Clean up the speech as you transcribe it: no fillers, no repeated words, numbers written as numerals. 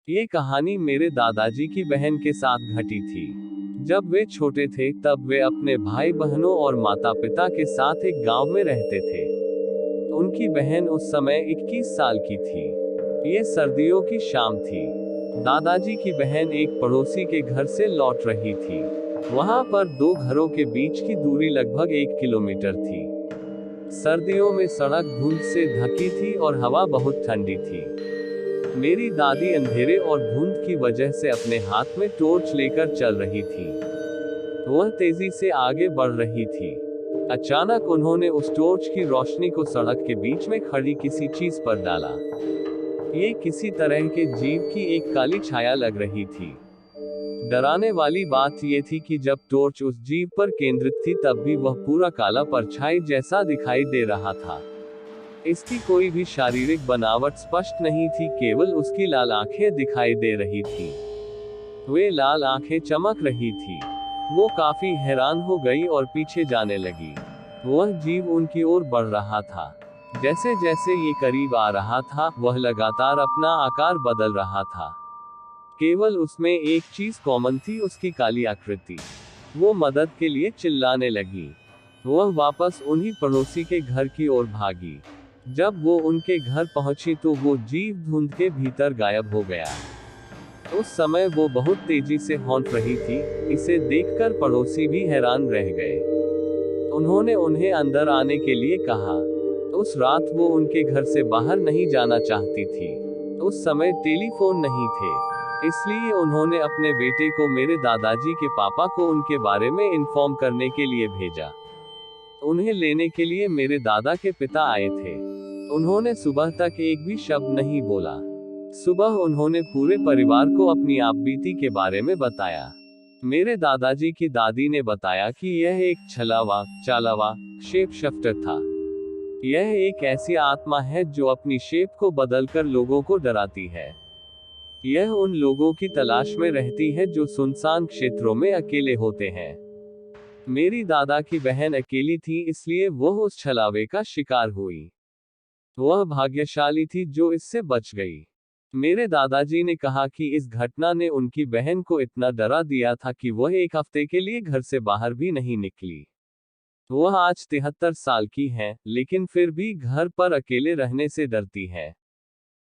ये कहानी मेरे दादाजी की बहन के साथ घटी थी। जब वे छोटे थे तब वे अपने भाई बहनों और माता पिता के साथ एक गांव में रहते थे। उनकी बहन उस समय 21 साल की थी। ये सर्दियों की शाम थी। दादाजी की बहन एक पड़ोसी के घर से लौट रही थी। वहां पर दो घरों के बीच की दूरी लगभग 1 किलोमीटर थी। सर्दियों में सड़क धुंध से ढकी थी और हवा बहुत ठंडी थी। मेरी दादी अंधेरे और धुंध की वजह से अपने हाथ में टॉर्च लेकर चल रही थी। वह तेजी से आगे बढ़ रही थी। अचानक उन्होंने उस टॉर्च की रोशनी को सड़क के बीच में खड़ी किसी चीज पर डाला। ये किसी तरह के जीव की एक काली छाया लग रही थी। डराने वाली बात यह थी कि जब टॉर्च उस जीव पर केंद्रित थी तब भी वह पूरा काला परछाई जैसा दिखाई दे रहा था। इसकी कोई भी शारीरिक बनावट स्पष्ट नहीं थी, केवल उसकी लाल आंखें दिखाई दे रही थी। वे लाल आंखें चमक रही थी। वो काफी हैरान हो गई और पीछे जाने लगी। वह जीव उनकी ओर बढ़ रहा था। जैसे जैसे ये करीब आ रहा था, वह लगातार अपना आकार बदल रहा था। केवल उसमें एक चीज कॉमन थी, उसकी काली आकृति। वो मदद के लिए चिल्लाने लगी। वह वापस उन्हीं पड़ोसी के घर की ओर भागी। जब वो उनके घर पहुंची तो वो जीव धुंध के भीतर गायब हो गया। उस समय वो बहुत तेजी से हौंक रही थी। इसे देखकर पड़ोसी भी हैरान रह गए। उन्होंने उन्हें अंदर आने के लिए कहा। उस रात वो उनके घर से बाहर नहीं जाना चाहती थी। उस समय टेलीफोन नहीं थे, इसलिए उन्होंने अपने बेटे को मेरे दादाजी के पापा को उनके बारे में इन्फॉर्म करने के लिए भेजा। उन्हें लेने के लिए मेरे दादा के पिता आए थे। उन्होंने सुबह तक एक भी शब्द नहीं बोला। सुबह उन्होंने पूरे परिवार को अपनी आपबीती के बारे में बताया। मेरे दादाजी की दादी ने बताया कि यह एक छलावा, चालावा, शेप शिफ्टर था। यह एक ऐसी आत्मा है जो अपनी शेप को बदलकर लोगों को डराती है। यह उन लोगों की तलाश में रहती है जो सुनसान क्षेत्रों में अकेले होते हैं। मेरी दादा की बहन अकेली थी, इसलिए वह उस छलावे का शिकार हुई। वह भाग्यशाली थी जो इससे बच गई। मेरे दादाजी ने कहा कि इस घटना ने उनकी बहन को इतना डरा दिया था कि वह एक हफ्ते के लिए घर से बाहर भी नहीं निकली। वह आज 73 साल की हैं, लेकिन फिर भी घर पर अकेले रहने से डरती है।